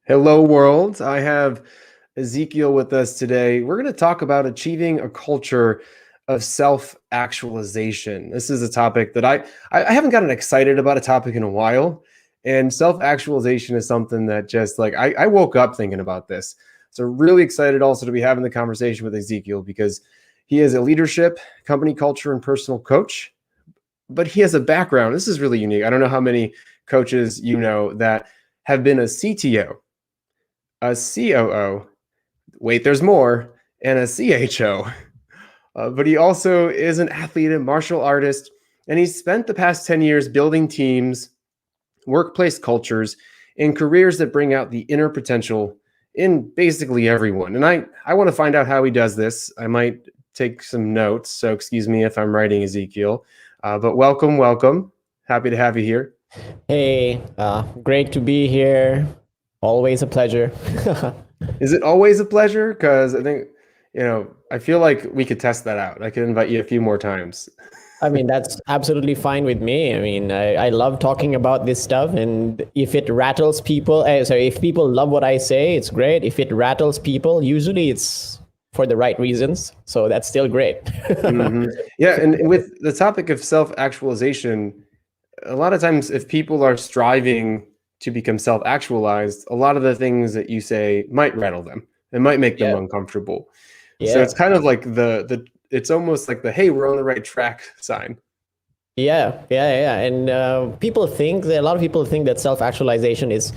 Hello, world. I have Ezekiel with us today. We're going to talk about achieving a culture of self-actualization. This is a topic that I haven't gotten excited about a topic in a while. And self-actualization is something that just like I woke up thinking about this. So really excited also to be having the conversation with Ezekiel because he is a leadership, company culture, and personal coach. But he has a background. This is really unique. I don't know how many coaches you know that have been a CTO, a COO, wait, there's more, and a CHO. But he also is an athlete and martial artist, and he's spent the past 10 years building teams, workplace cultures, and careers that bring out the inner potential in basically everyone. And I want to find out how he does this. I might take some notes, so excuse me if I'm writing, Ezekiel. But welcome. Happy to have you here. Hey, great to be here. Always a pleasure. Is it always a pleasure? Because I think, I feel like we could test that out. I could invite you a few more times. I mean, that's absolutely fine with me. I mean, I love talking about this stuff. And if it rattles people, if people love what I say, it's great. If it rattles people, usually it's for the right reasons. So that's still great. Mm-hmm. Yeah. And with the topic of self-actualization, a lot of times if people are striving to become self-actualized, a lot of the things that you say might rattle them. It might make them uncomfortable. Yeah. So it's kind of like it's almost like the, hey, we're on the right track sign. Yeah. And a lot of people think that self-actualization is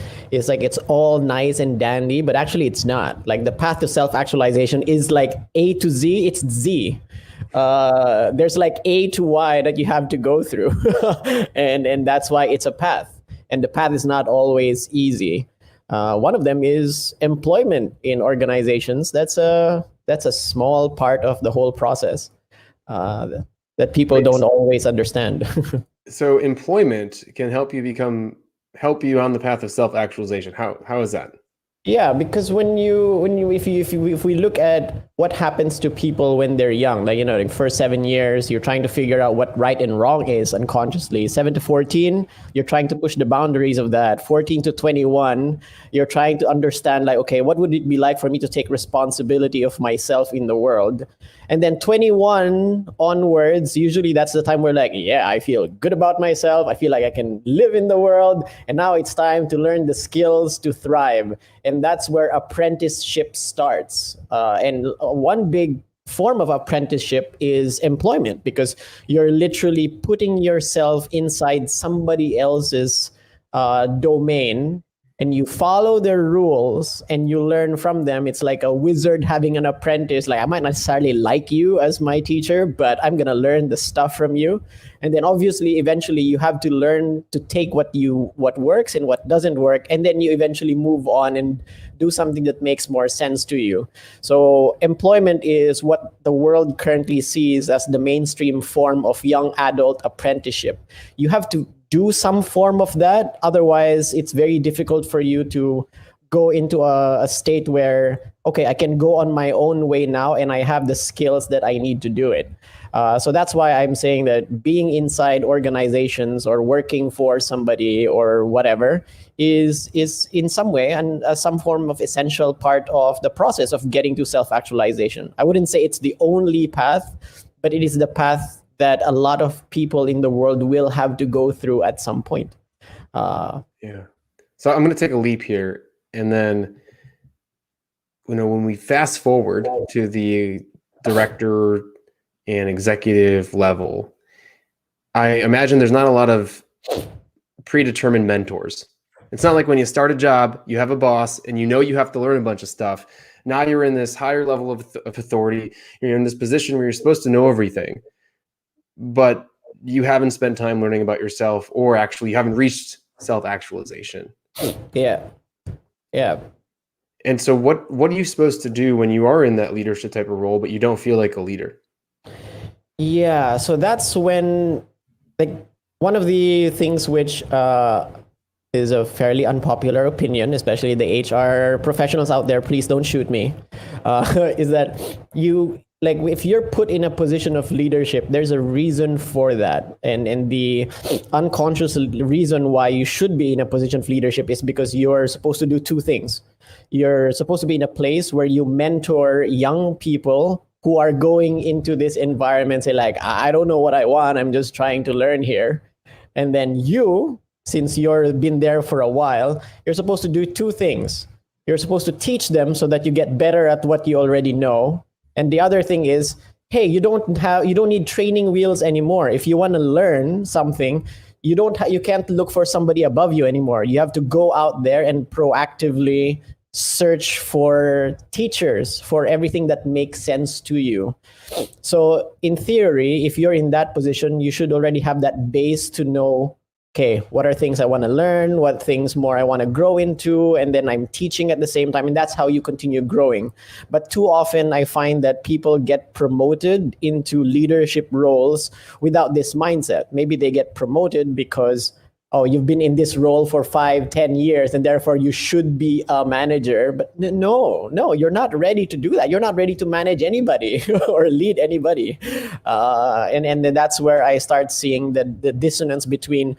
like it's all nice and dandy, but actually it's not. Like the path to self-actualization is like A to Z, it's Z. There's like A to Y that you have to go through. and that's why it's a path. And the path is not always easy. One of them is employment in organizations. That's a small part of the whole process. That people don't always understand. So employment can help you on the path of self-actualization. How is that? Yeah, because if we look at what happens to people when they're young, like first 7 years, you're trying to figure out what right and wrong is unconsciously. 7 to 14, you're trying to push the boundaries of that. 14 to 21, you're trying to understand, like, okay, what would it be like for me to take responsibility of myself in the world? And then 21 onwards, usually that's the time where, like, yeah, I feel good about myself. I feel like I can live in the world. And now it's time to learn the skills to thrive. And that's where apprenticeship starts. And one big form of apprenticeship is employment, because you're literally putting yourself inside somebody else's domain, and you follow their rules and you learn from them. It's like a wizard having an apprentice. Like, I might not necessarily like you as my teacher, but I'm going to learn the stuff from you. And then obviously, eventually you have to learn to take what works and what doesn't work. And then you eventually move on and do something that makes more sense to you. So employment is what the world currently sees as the mainstream form of young adult apprenticeship. You have to do some form of that. Otherwise, it's very difficult for you to go into a state where, okay, I can go on my own way now and I have the skills that I need to do it. So that's why I'm saying that being inside organizations or working for somebody or whatever is in some way and some form of essential part of the process of getting to self-actualization. I wouldn't say it's the only path, but it is the path that a lot of people in the world will have to go through at some point. Yeah. So I'm going to take a leap here. And then, when we fast forward to the director and executive level, I imagine there's not a lot of predetermined mentors. It's not like when you start a job, you have a boss and you have to learn a bunch of stuff. Now you're in this higher level of authority. You're in this position where you're supposed to know everything, but you haven't spent time learning about yourself, or actually you haven't reached self-actualization. Yeah. And so what are you supposed to do when you are in that leadership type of role, but you don't feel like a leader? Yeah. So that's when, like, one of the things which is a fairly unpopular opinion, especially the HR professionals out there, please don't shoot me, is that like if you're put in a position of leadership, there's a reason for that. And the unconscious reason why you should be in a position of leadership is because you're supposed to do two things. You're supposed to be in a place where you mentor young people who are going into this environment, say like, I don't know what I want, I'm just trying to learn here. And then you, since you've been there for a while, you're supposed to do two things. You're supposed to teach them so that you get better at what you already know. And the other thing is, hey, you don't need training wheels anymore. If you want to learn something, you can't look for somebody above you anymore. You have to go out there and proactively search for teachers for everything that makes sense to you. So in theory, if you're in that position, you should already have that base to know, okay, what are things I want to learn, what things more I want to grow into, and then I'm teaching at the same time, and that's how you continue growing. But too often I find that people get promoted into leadership roles without this mindset. Maybe they get promoted because, oh, you've been in this role for 5-10 years and therefore you should be a manager. But no, you're not ready to do that. You're not ready to manage anybody or lead anybody. And then that's where I start seeing the dissonance between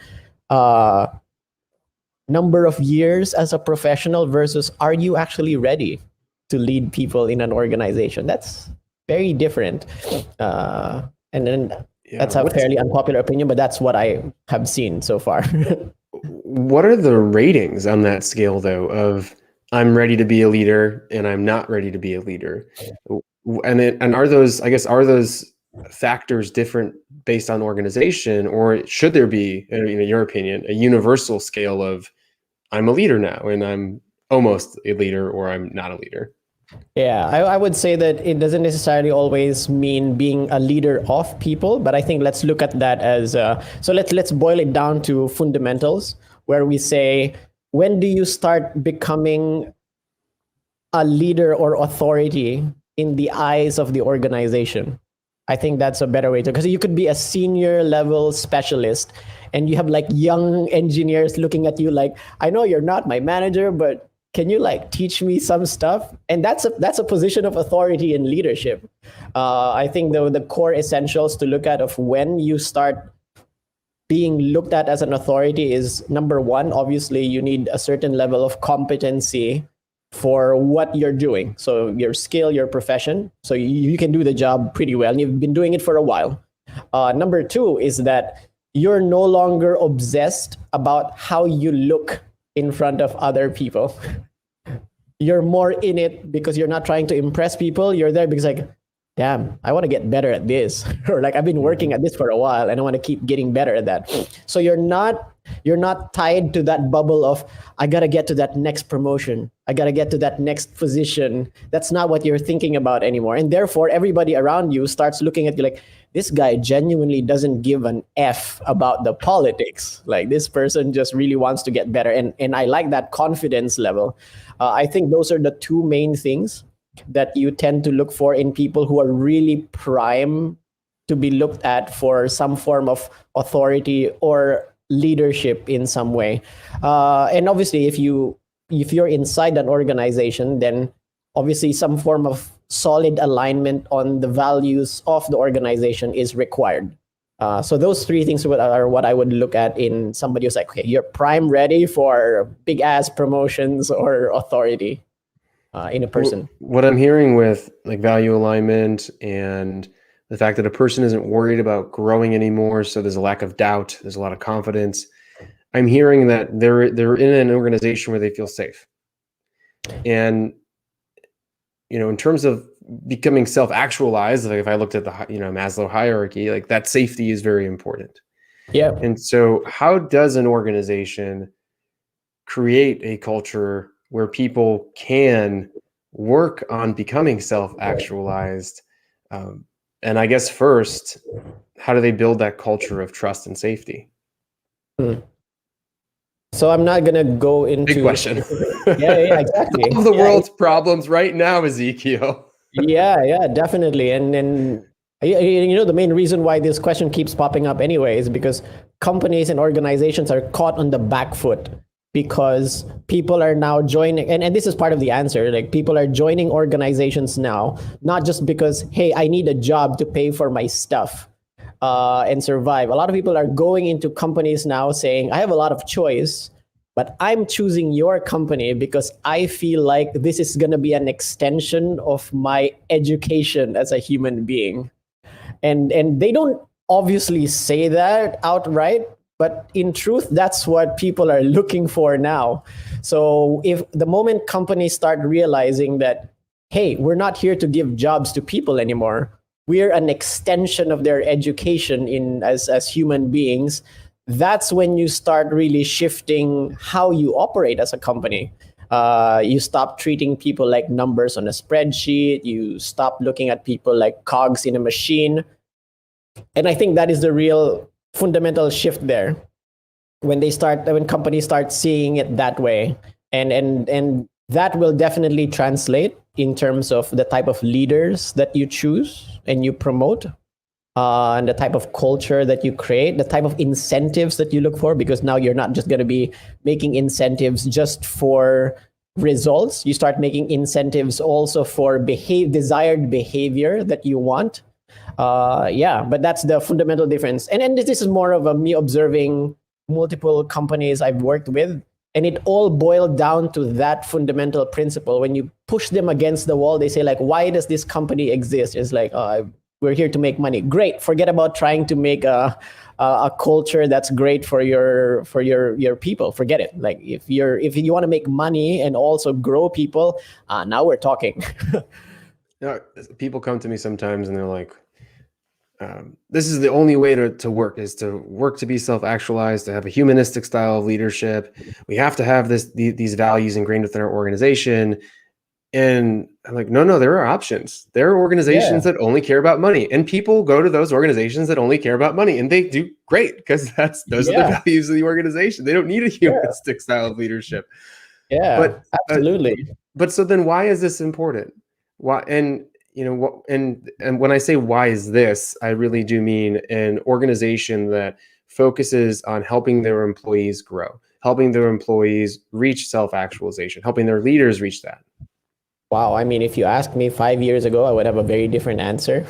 number of years as a professional versus are you actually ready to lead people in an organization? That's very different. And then that's a fairly unpopular opinion, but that's what I have seen so far. What are the ratings on that scale, though, of I'm ready to be a leader and I'm not ready to be a leader? And are those factors different based on organization, or should there be, in your opinion, a universal scale of I'm a leader now and I'm almost a leader or I'm not a leader? Yeah, I would say that it doesn't necessarily always mean being a leader of people, but I think let's look at that as so let's boil it down to fundamentals, where we say, when do you start becoming a leader or authority in the eyes of the organization? I think that's a better way to, because you could be a senior level specialist and you have like young engineers looking at you like, I know you're not my manager, but can you like teach me some stuff? And that's a position of authority and leadership. I think the core essentials to look at of when you start being looked at as an authority is, number one, obviously you need a certain level of competency for what you're doing. So your skill, your profession, so you can do the job pretty well and you've been doing it for a while. Number two is that you're no longer obsessed about how you look in front of other people. You're more in it because you're not trying to impress people. You're there because like, damn, I want to get better at this. Or like, I've been working at this for a while and I want to keep getting better at that. So you're not tied to that bubble of, I got to get to that next promotion. I got to get to that next position. That's not what you're thinking about anymore. And therefore, everybody around you starts looking at you like, this guy genuinely doesn't give an F about the politics. Like, this person just really wants to get better. And I like that confidence level. I think those are the two main things that you tend to look for in people who are really prime to be looked at for some form of authority or leadership in some way. And obviously, if you're inside an organization, then obviously some form of solid alignment on the values of the organization is required. So those three things are what I would look at in somebody who's like, okay, you're prime ready for big ass promotions or authority in a person. What I'm hearing with like value alignment and the fact that a person isn't worried about growing anymore, so there's a lack of doubt, there's a lot of confidence. I'm hearing that they're in an organization where they feel safe. And in terms of becoming self-actualized, like if I looked at the Maslow hierarchy, like that safety is very important. Yeah. And so how does an organization create a culture where people can work on becoming self-actualized? And I guess first, how do they build that culture of trust and safety? So I'm not going to go into... Big question. Yeah, exactly. All the world's problems right now, Ezekiel. Yeah, definitely. And the main reason why this question keeps popping up anyway is because companies and organizations are caught on the back foot. because people are now joining, and this is part of the answer. Like, people are joining organizations now, not just because, hey, I need a job to pay for my stuff and survive. A lot of people are going into companies now saying, I have a lot of choice, but I'm choosing your company because I feel like this is going to be an extension of my education as a human being. And they don't obviously say that outright, but in truth, that's what people are looking for now. So if the moment companies start realizing that, hey, we're not here to give jobs to people anymore, we're an extension of their education in as human beings, that's when you start really shifting how you operate as a company. You stop treating people like numbers on a spreadsheet. You stop looking at people like cogs in a machine. And I think that is the real fundamental shift there, when companies start seeing it that way. And that will definitely translate in terms of the type of leaders that you choose and you promote, and the type of culture that you create, the type of incentives that you look for, because now you're not just going to be making incentives just for results. You start making incentives also for desired behavior that you want. Yeah, but that's the fundamental difference. And this is more of a me observing multiple companies I've worked with, and it all boiled down to that fundamental principle. When you push them against the wall, they say, like, why does this company exist? It's like, we're here to make money. Great. Forget about trying to make a culture that's great for your people. Forget it. Like, if you want to make money and also grow people, now we're talking. People come to me sometimes and they're like, this is the only way to work, is to work to be self-actualized, to have a humanistic style of leadership. We have to have these values ingrained within our organization. And I'm like, no, there are options. There are organizations that only care about money, and people go to those organizations that only care about money, and they do great because those are the values of the organization. They don't need a humanistic style of leadership. Yeah, but absolutely. But so then, why is this important? Why? And and when I say why is this, I really do mean an organization that focuses on helping their employees grow, helping their employees reach self-actualization, helping their leaders reach that. Wow. I mean, if you asked me 5 years ago, I would have a very different answer.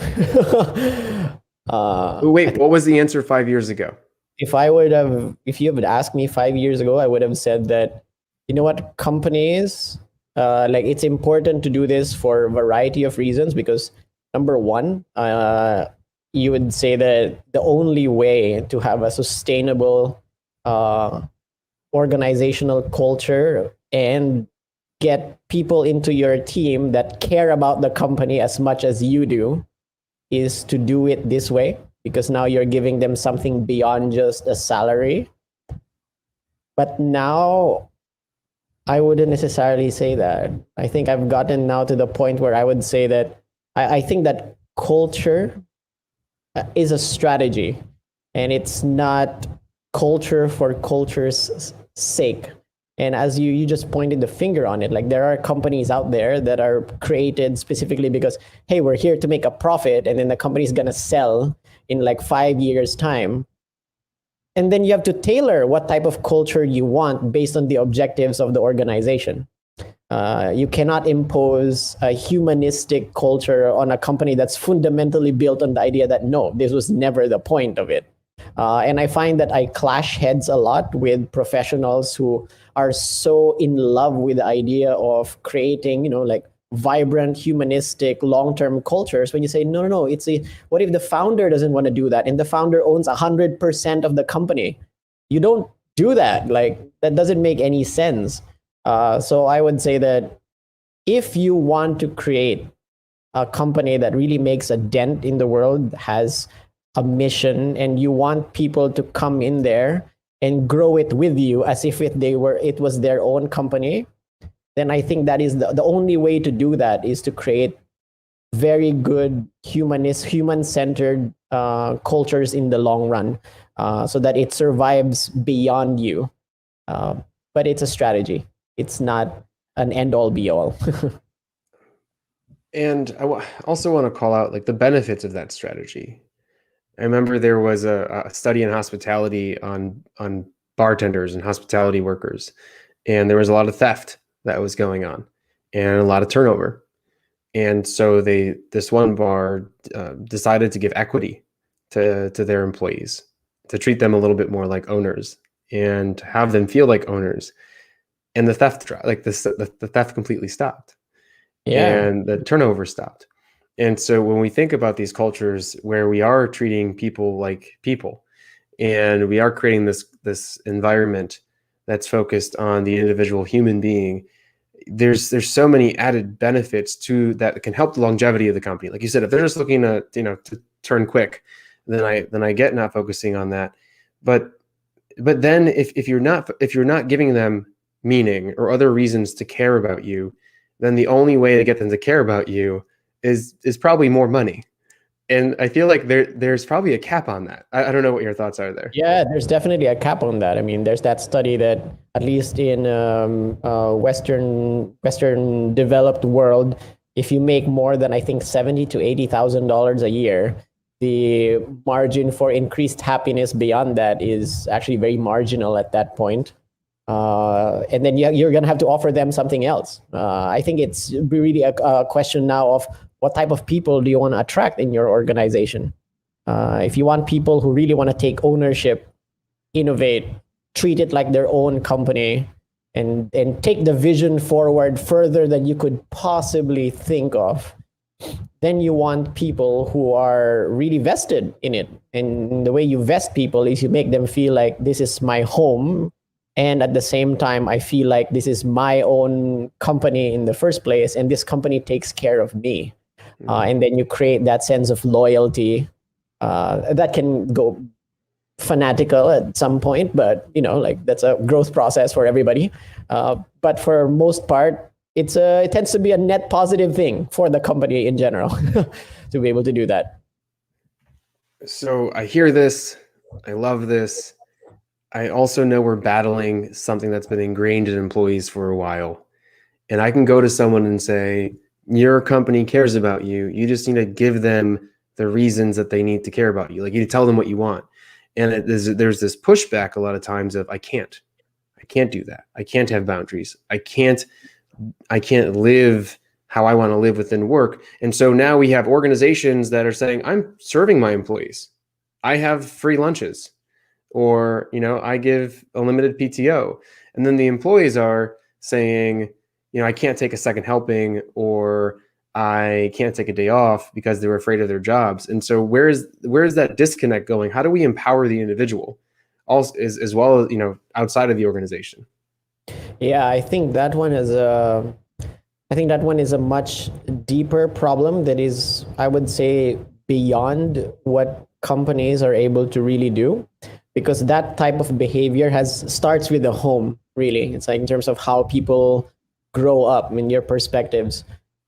Wait, what was the answer 5 years ago? If you would ask me 5 years ago, I would have said that, you know what, companies, like, it's important to do this for a variety of reasons, because number one, you would say that the only way to have a sustainable organizational culture and get people into your team that care about the company as much as you do is to do it this way, because now you're giving them something beyond just a salary. But now I wouldn't necessarily say that. I think I've gotten now to the point where I would say that I think that culture is a strategy, and it's not culture for culture's sake. And as you just pointed the finger on it, like, there are companies out there that are created specifically because, hey, we're here to make a profit, and then the company's going to sell in like 5 years' time. And then you have to tailor what type of culture you want based on the objectives of the organization. You cannot impose a humanistic culture on a company that's fundamentally built on the idea that, no, this was never the point of it. And I find that I clash heads a lot with professionals who are so in love with the idea of creating, like, vibrant, humanistic, long-term cultures. When you say, no, what if the founder doesn't want to do that, and the founder owns 100% of the company? You don't do that. Like, that doesn't make any sense. So I would say that if you want to create a company that really makes a dent in the world, has a mission, and you want people to come in there and grow it with you as if it was their own company, then I think that is the only way to do that, is to create very good human-centered cultures in the long run, so that it survives beyond you. But it's a strategy. It's not an end-all be-all. And I also want to call out, like, the benefits of that strategy. I remember there was a study in hospitality on bartenders and hospitality workers, and there was a lot of theft that was going on and a lot of turnover. And so this one bar decided to give equity to their employees, to treat them a little bit more like owners and have them feel like owners. And the theft, like the theft completely stopped, Yeah. and the turnover stopped. And so when we think about these cultures where we are treating people like people, and we are creating this environment that's focused on the individual human being, there's so many added benefits to that can help the longevity of the company. Like you said, if they're just looking to turn quick, then I get not focusing on that. But then if you're not giving them meaning or other reasons to care about you, then the only way to get them to care about you is probably more money. And I feel like there's probably a cap on that. I don't know what your thoughts are there. Yeah, there's definitely a cap on that. I mean, there's that study that at least in Western developed world, if you make more than I think $70,000 to $80,000 a year, the margin for increased happiness beyond that is actually very marginal at that point. And then you're going to have to offer them something else. I think it's really a question now of what type of people do you want to attract in your organization. If you want people who really want to take ownership, innovate, treat it like their own company, and take the vision forward further than you could possibly think of, then you want people who are really vested in it. And the way you vest people is you make them feel like this is my home. And at the same time, I feel like this is my own company in the first place, and this company takes care of me. And then you create that sense of loyalty that can go fanatical at some point, but like that's a growth process for everybody. But for most part, it tends to be a net positive thing for the company in general to be able to do that. So I hear this, I love this. I also know we're battling something that's been ingrained in employees for a while. And I can go to someone and say, your company cares about you. You just need to give them the reasons that they need to care about you. Like, you tell them what you want. And there's this pushback a lot of times of, I can't do that. I can't have boundaries. I can't live how I want to live within work. And so now we have organizations that are saying, I'm serving my employees. I have free lunches, or, I give unlimited PTO. And then the employees are saying, I can't take a second helping, or I can't take a day off because they're afraid of their jobs. And so where's that disconnect going? How do we empower the individual also, as well as, outside of the organization? Yeah, I think that one is a much deeper problem that is, I would say, beyond what companies are able to really do, because that type of behavior starts with the home, really. It's like in terms of how people grow up, in your perspectives.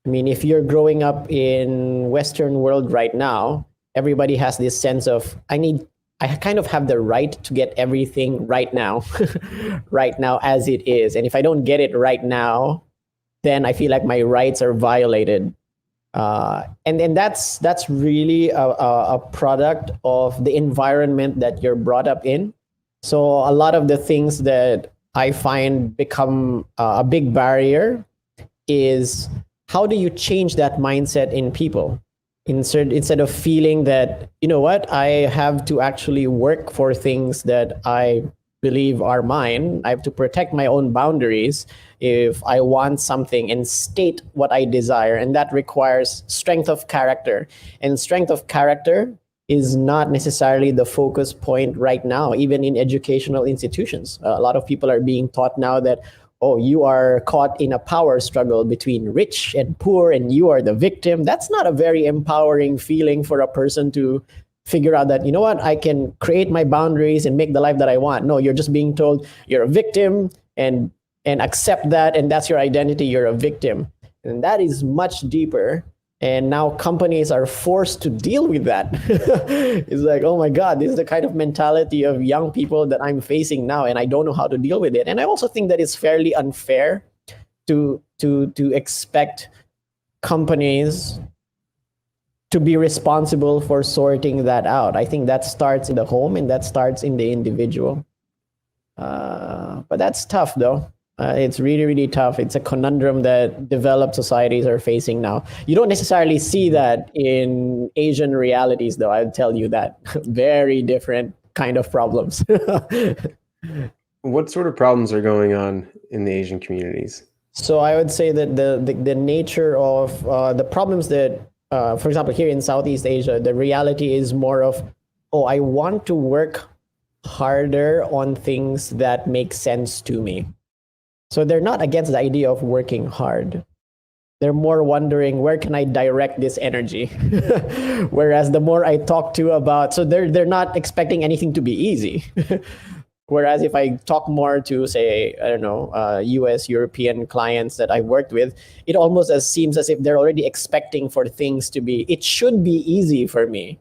I mean, if you're growing up in Western world right now, everybody has this sense of, I kind of have the right to get everything right now, right now as it is. And if I don't get it right now, then I feel like my rights are violated. And then that's really a product of the environment that you're brought up in. So a lot of the things that I find become a big barrier is, how do you change that mindset in people? Instead of feeling that, I have to actually work for things that I believe are mine. I have to protect my own boundaries if I want something, and state what I desire. And that requires strength of character. And strength of character is not necessarily the focus point right now, even in educational institutions. A lot of people are being taught now that, oh, you are caught in a power struggle between rich and poor, and you are the victim. That's not a very empowering feeling for a person to figure out that, I can create my boundaries and make the life that I want. No, you're just being told you're a victim, and accept that, and that's your identity, you're a victim. And that is much deeper. And now companies are forced to deal with that. It's like, oh my God, this is the kind of mentality of young people that I'm facing now, and I don't know how to deal with it. And I also think that it's fairly unfair to expect companies to be responsible for sorting that out. I think that starts in the home, and that starts in the individual. But that's tough, though. It's really, really tough. It's a conundrum that developed societies are facing now. You don't necessarily see that in Asian realities, though. I'd tell you that. Very different kind of problems. What sort of problems are going on in the Asian communities? So I would say that the nature of the problems that, for example, here in Southeast Asia, the reality is more of, oh, I want to work harder on things that make sense to me. So they're not against the idea of working hard. They're more wondering, where can I direct this energy? Whereas the more I talk to about, so they're not expecting anything to be easy. Whereas if I talk more to, say, I don't know, US, European clients that I worked with, it almost seems as if they're already expecting for things to be, it should be easy for me.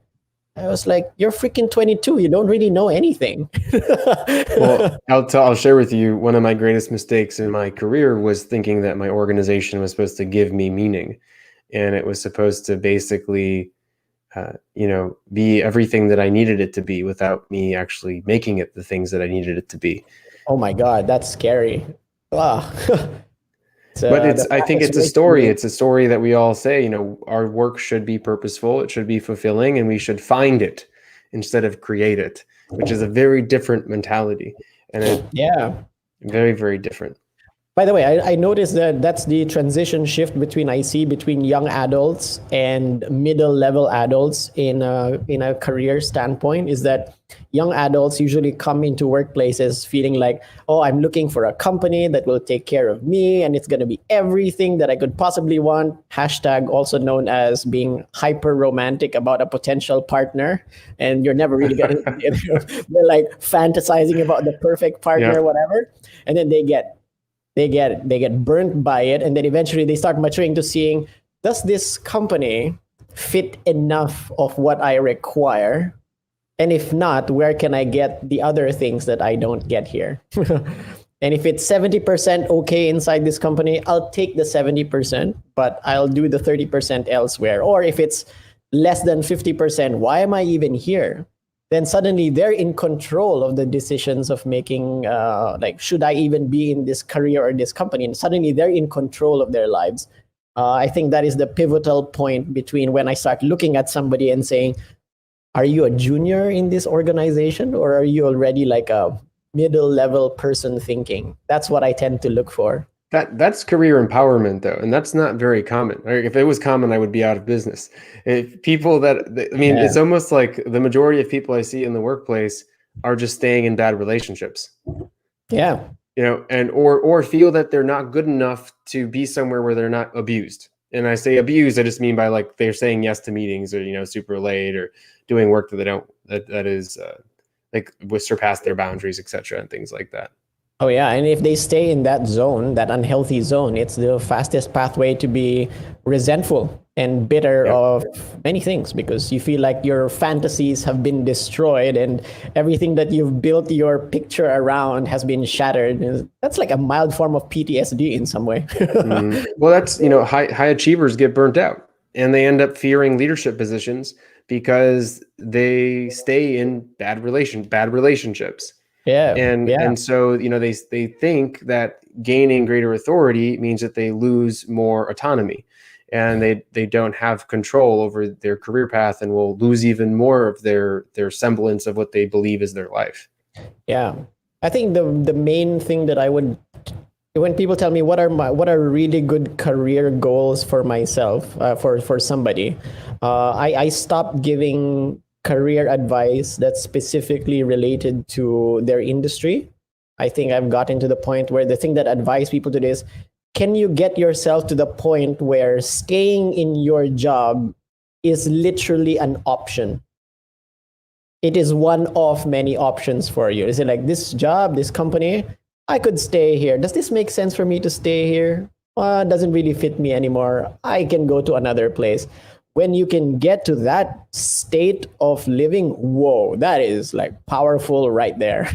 I was like, you're freaking 22. You don't really know anything. Well, I'll share with you, one of my greatest mistakes in my career was thinking that my organization was supposed to give me meaning, and it was supposed to basically, be everything that I needed it to be without me actually making it the things that I needed it to be. Oh my God, that's scary. Ah. But I think it's a story. It's a story that we all say, our work should be purposeful, it should be fulfilling, and we should find it instead of create it, which is a very different mentality. And very, very different. By the way, I noticed that that's the transition shift I see between young adults and middle level adults in a career standpoint, is that young adults usually come into workplaces feeling like, oh, I'm looking for a company that will take care of me and it's going to be everything that I could possibly want. Hashtag also known as being hyper romantic about a potential partner. And you're never really going to, they're like fantasizing about the perfect partner, whatever. And then they get burnt by it, and then eventually they start maturing to seeing, does this company fit enough of what I require? And if not, where can I get the other things that I don't get here? And if it's 70% okay inside this company, I'll take the 70%, but I'll do the 30% elsewhere. Or if it's less than 50%, why am I even here? Then suddenly they're in control of the decisions of making, like, should I even be in this career or this company? And suddenly they're in control of their lives. I think that is the pivotal point between when I start looking at somebody and saying, are you a junior in this organization, or are you already like a middle level person thinking? That's what I tend to look for. That's career empowerment, though, and that's not very common. If it was common, I would be out of business. If people it's almost like the majority of people I see in the workplace are just staying in bad relationships. Yeah. And or feel that they're not good enough to be somewhere where they're not abused. And I say abused, I just mean by like they're saying yes to meetings, or super late, or doing work that they don't that is would surpass their boundaries, etc., and things like that. Oh yeah, and if they stay in that zone, that unhealthy zone, it's the fastest pathway to be resentful and bitter of many things, because you feel like your fantasies have been destroyed and everything that you've built your picture around has been shattered. That's like a mild form of PTSD in some way. Well, that's, high achievers get burnt out and they end up fearing leadership positions because they stay in bad relationships. And so, they think that gaining greater authority means that they lose more autonomy, and they don't have control over their career path and will lose even more of their semblance of what they believe is their life. Yeah. I think the main thing that I would, when people tell me what are really good career goals for myself, for somebody, I stopped giving career advice that's specifically related to their industry. I think I've gotten to the point where the thing that advise people to this, can you get yourself to the point where staying in your job is literally an option? It is one of many options for you. Is it like, this job, this company, I could stay here. Does this make sense for me to stay here? It doesn't really fit me anymore. I can go to another place. When you can get to that state of living, whoa, that is like powerful right there.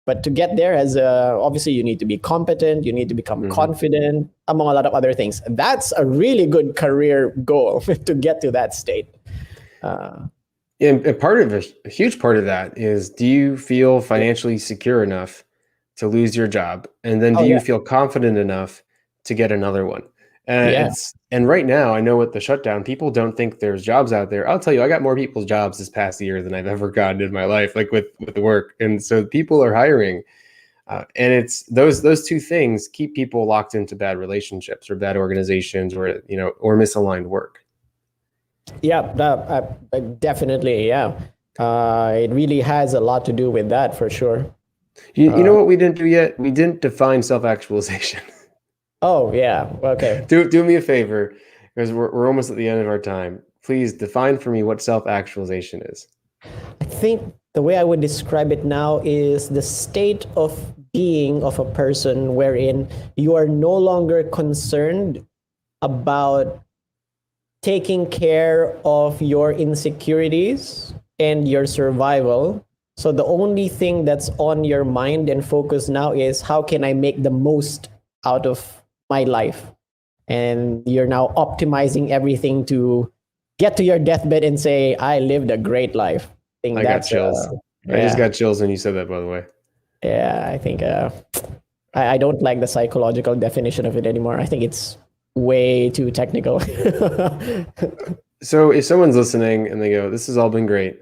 But to get there, obviously you need to be competent, you need to become confident, among a lot of other things. That's a really good career goal to get to that state. And part of a huge part of that is, do you feel financially secure enough to lose your job? And then do Oh you yeah, feel confident enough to get another one? yeah. And right now, I know with the shutdown, people don't think there's jobs out there. I'll tell you, I got more people's jobs this past year than I've ever gotten in my life, like with the work. And so people are hiring. And it's those two things keep people locked into bad relationships or bad organizations, or or misaligned work. Yeah, definitely. Yeah, it really has a lot to do with that for sure. You know what we didn't do yet? We didn't define self-actualization. Oh yeah. Okay. Do me a favor, because we're almost at the end of our time. Please define for me what self-actualization is. I think the way I would describe it now is the state of being of a person wherein you are no longer concerned about taking care of your insecurities and your survival. So the only thing that's on your mind and focus now is how can I make the most out of my life? And you're now optimizing everything to get to your deathbed and say, I lived a great life. I think I got that's, chills. I just yeah, got chills when you said that, by the way. yeah, I think I don't like the psychological definition of it anymore. I think it's way too technical. So if someone's listening and they go, "This has all been great.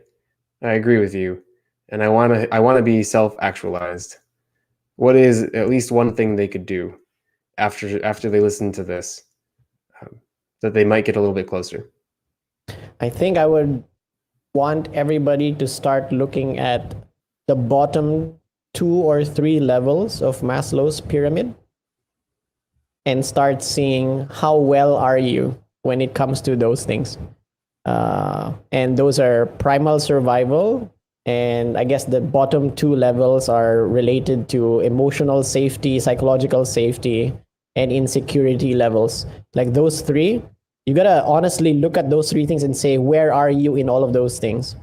I agree with you, and I want to be self-actualized." What is at least one thing they could do after they listen to this, that they might get a little bit closer? I think I would want everybody to start looking at the bottom 2 or 3 levels of Maslow's pyramid and start seeing how well are you when it comes to those things. And those are primal survival. And I guess the bottom 2 levels are related to emotional safety, psychological safety, and insecurity levels. Like those three, you gotta honestly look at those 3 things and say, where are you in all of those things?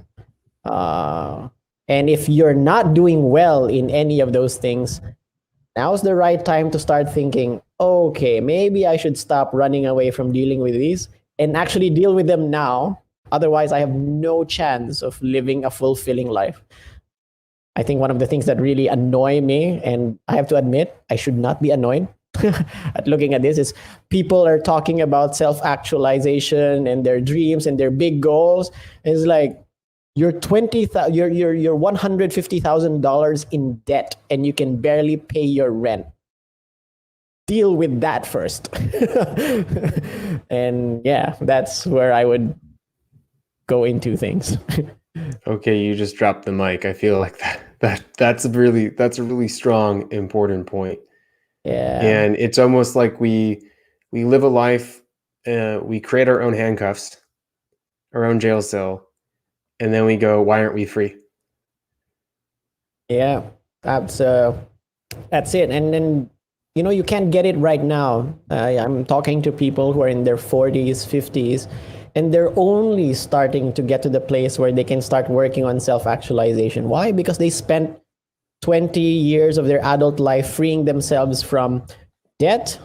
And if you're not doing well in any of those things, now's the right time to start thinking, okay, maybe I should stop running away from dealing with these and actually deal with them now. Otherwise, I have no chance of living a fulfilling life. I think one of the things that really annoy me, and I have to admit, I should not be annoyed at looking at this, is people are talking about self-actualization and their dreams and their big goals. It's like, you're you're $150,000 in debt and you can barely pay your rent. Deal with that first. And yeah, that's where I would go into things. Okay, you just dropped the mic. I feel like that's a really strong, important point. Yeah. And it's almost like we live a life, we create our own handcuffs, our own jail cell, and then we go, why aren't we free? Yeah. That's it. And then you can't get it right now. I'm talking to people who are in their 40s, 50s, and they're only starting to get to the place where they can start working on self-actualization. Why? Because they spent 20 years of their adult life freeing themselves from debt,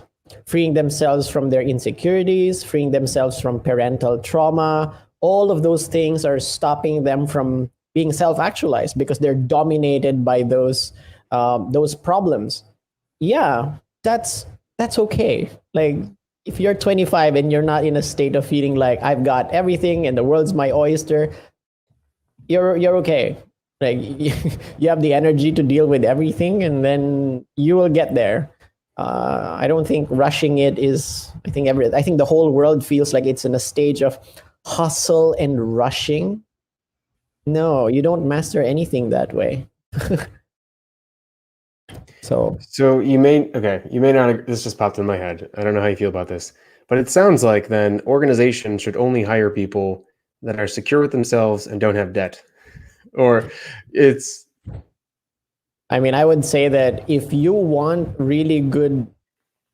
freeing themselves from their insecurities, freeing themselves from parental trauma. All of those things are stopping them from being self-actualized because they're dominated by those problems. Yeah, that's okay. Like, if you're 25 and you're not in a state of feeling like I've got everything and the world's my oyster, you're okay. Like, you have the energy to deal with everything, and then you will get there. I don't think rushing it is. I think the whole world feels like it's in a stage of hustle and rushing. No, you don't master anything that way. So you may not, this just popped in my head. I don't know how you feel about this, but it sounds like then organizations should only hire people that are secure with themselves and don't have debt. Or it's I mean, I would say that if you want really good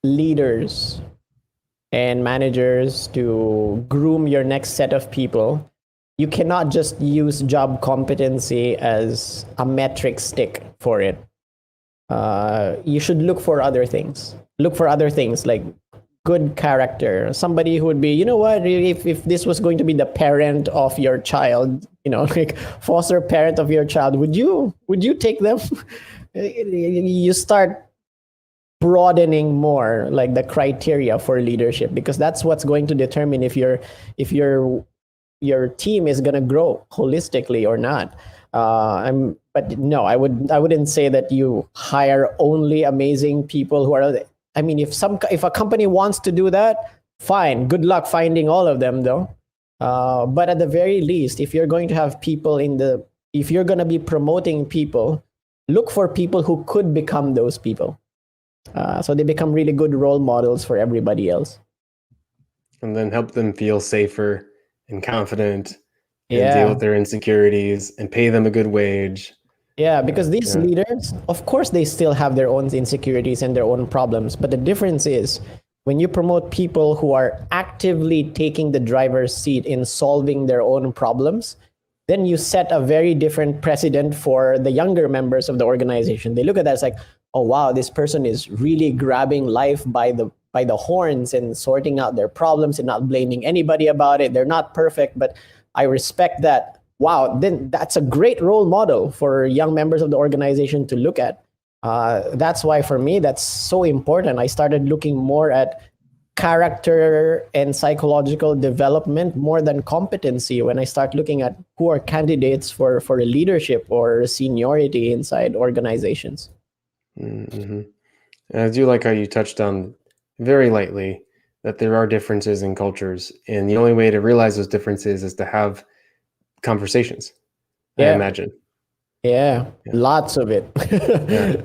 leaders and managers to groom your next set of people, you cannot just use job competency as a metric stick for it. You should look for other things. Look for other things like good character. Somebody who would be, you know what, if this was going to be the parent of your child, like foster parent of your child, would you take them? You start broadening more like the criteria for leadership, because that's what's going to determine if your team is going to grow holistically or not. But no, I wouldn't say that you hire only amazing people who are. I mean, if a company wants to do that, fine. Good luck finding all of them, though. But at the very least, if you're going to have people if you're going to be promoting people, look for people who could become those people. So they become really good role models for everybody else. And then help them feel safer and confident and Yeah. deal with their insecurities and pay them a good wage. Yeah, because these leaders, of course, they still have their own insecurities and their own problems. But the difference is when you promote people who are actively taking the driver's seat in solving their own problems, then you set a very different precedent for the younger members of the organization. They look at that as like, oh, wow, this person is really grabbing life by the horns and sorting out their problems and not blaming anybody about it. They're not perfect, but I respect that. Wow, then that's a great role model for young members of the organization to look at. That's why for me, that's so important. I started looking more at character and psychological development more than competency when I start looking at who are candidates for a leadership or seniority inside organizations. Mm-hmm. And I do like how you touched on very lightly that there are differences in cultures, and the only way to realize those differences is to have conversations. I imagine. Yeah, lots of it. Yeah.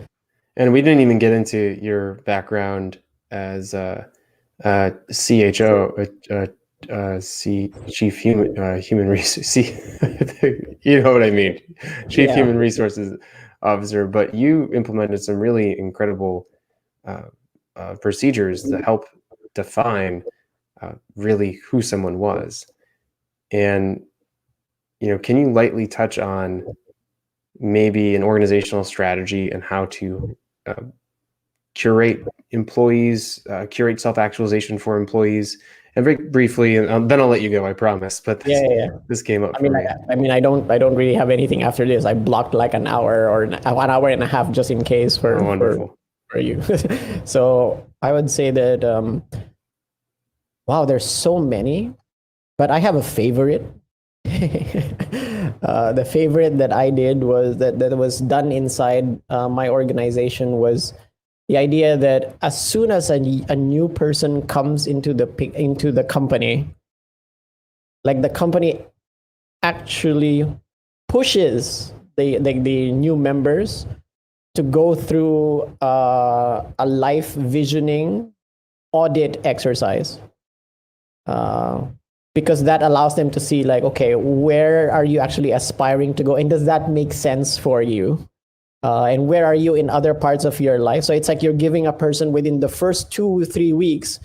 And we didn't even get into your background as CHO, Chief Human Resources. You know what I mean, Chief Human Resources Officer. But you implemented some really incredible procedures to help define really who someone was. And can you lightly touch on maybe an organizational strategy and how to curate employees, curate self-actualization for employees? And very briefly, and then I'll let you go, I promise. But this came up for me. I don't really have anything after this. I blocked like an hour or 1 hour and a half just in case for you. So I would say that wow, there's so many, but I have a favorite. The favorite that I did was that was done inside my organization was the idea that as soon as a new person comes into the company, like the company actually pushes the new members to go through a life visioning audit exercise. Because that allows them to see like, okay, where are you actually aspiring to go? And does that make sense for you? And where are you in other parts of your life? So it's like you're giving a person within the first 2-3 weeks,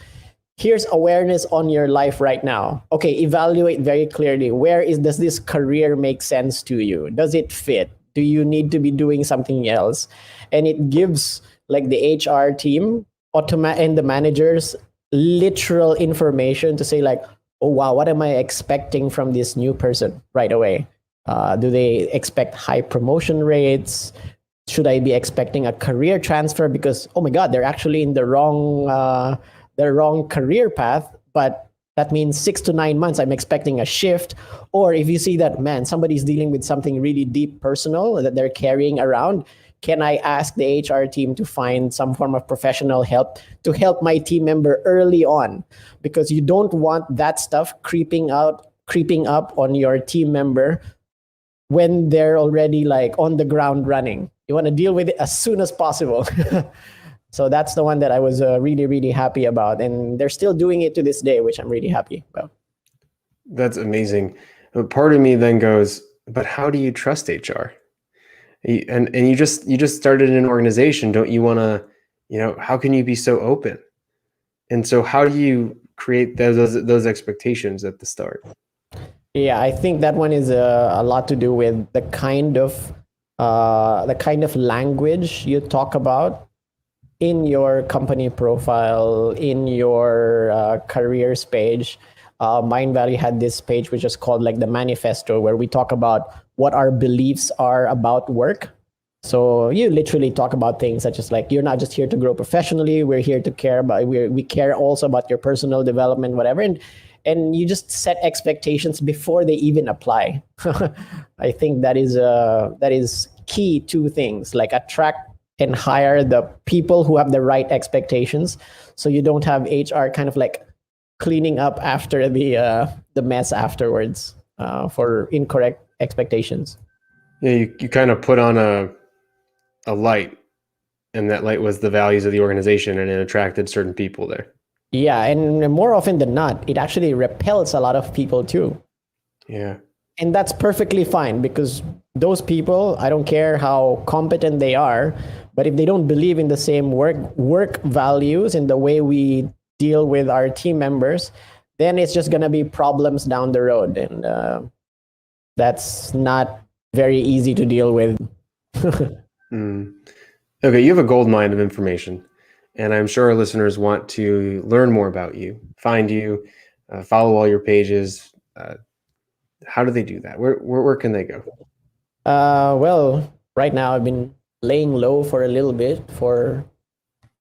here's awareness on your life right now. Okay, evaluate very clearly. Does this career make sense to you? Does it fit? Do you need to be doing something else? And it gives like the HR team and the managers literal information to say like, oh, wow, what am I expecting from this new person right away? Do they expect high promotion rates? Should I be expecting a career transfer? Because, oh my God, they're actually in the wrong career path, but that means 6 to 9 months, I'm expecting a shift. Or if you see that, man, somebody's dealing with something really deep personal that they're carrying around, can I ask the HR team to find some form of professional help to help my team member early on? Because you don't want that stuff creeping up on your team member when they're already like on the ground running. You want to deal with it as soon as possible. So that's the one that I was really, really happy about. And they're still doing it to this day, which I'm really happy about. That's amazing. But part of me then goes, but how do you trust HR? And you just started an organization. Don't you want to, how can you be so open? And so how do you create those expectations at the start? Yeah, I think that one is a lot to do with the kind of language you talk about in your company profile, in your careers page. Mind Valley had this page which is called like the manifesto, where we talk about what our beliefs are about work. So you literally talk about things such as like, you're not just here to grow professionally, we're here to care about, we care also about your personal development, whatever. And you just set expectations before they even apply. I think that is key to things, like attract and hire the people who have the right expectations, so you don't have HR kind of like cleaning up after the mess afterwards for incorrect expectations. Yeah, you kind of put on a light, and that light was the values of the organization, and it attracted certain people there. Yeah, and more often than not, it actually repels a lot of people too. Yeah. And that's perfectly fine, because those people, I don't care how competent they are, but if they don't believe in the same work values and the way we deal with our team members, then it's just going to be problems down the road. And that's not very easy to deal with. Okay, you have a gold mine of information, and I'm sure our listeners want to learn more about you, find you, follow all your pages. How do they do that? Where can they go? Well, right now I've been laying low for a little bit for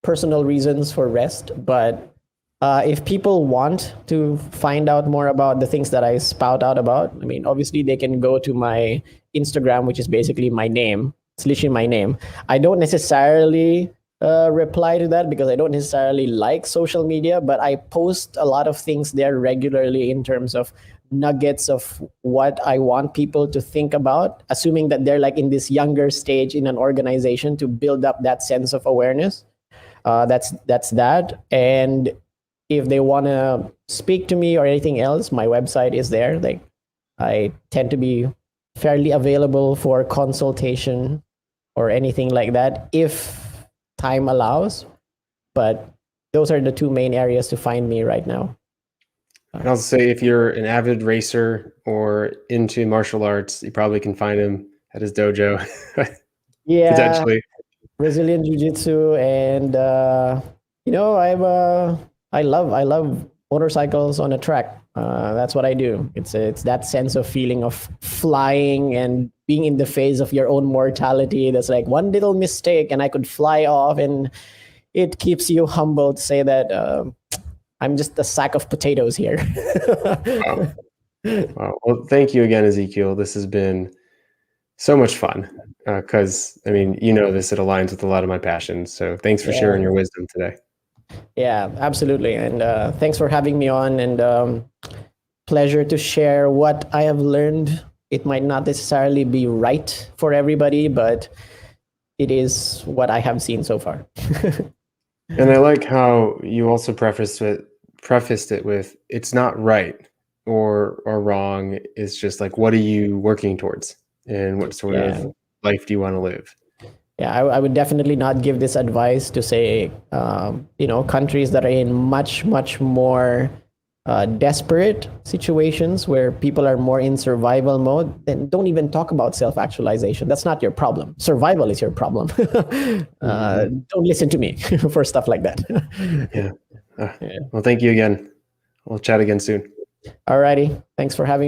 personal reasons, for rest. But if people want to find out more about the things that I spout out about, I mean, obviously they can go to my Instagram, which is basically my name. It's literally my name. I don't necessarily reply to that because I don't necessarily like social media, but I post a lot of things there regularly in terms of nuggets of what I want people to think about, assuming that they're like in this younger stage in an organization, to build up that sense of awareness. That's that. And if they want to speak to me or anything else, my website is there. Like, I tend to be fairly available for consultation or anything like that if time allows. But those are the two main areas to find me right now. And I'll say, if you're an avid racer or into martial arts, you probably can find him at his dojo. Yeah, potentially. Brazilian Jiu-Jitsu, and I love motorcycles on a track. That's what I do. It's that sense of feeling of flying and being in the face of your own mortality. That's like one little mistake and I could fly off, and it keeps you humble to say that I'm just a sack of potatoes here. Wow. Wow. Well, thank you again, Ezekiel. This has been so much fun because, I mean, this, it aligns with a lot of my passions. So thanks for sharing your wisdom today. Yeah, absolutely. And thanks for having me on, and pleasure to share what I have learned. It might not necessarily be right for everybody, but it is what I have seen so far. And I like how you also prefaced it with, it's not right or wrong. It's just like, what are you working towards, and what sort of life do you want to live? Yeah, I would definitely not give this advice to say, countries that are in much, much more desperate situations where people are more in survival mode. Then don't even talk about self-actualization. That's not your problem. Survival is your problem. Don't listen to me for stuff like that. Yeah. Well, thank you again. We'll chat again soon. Alrighty. Thanks for having me.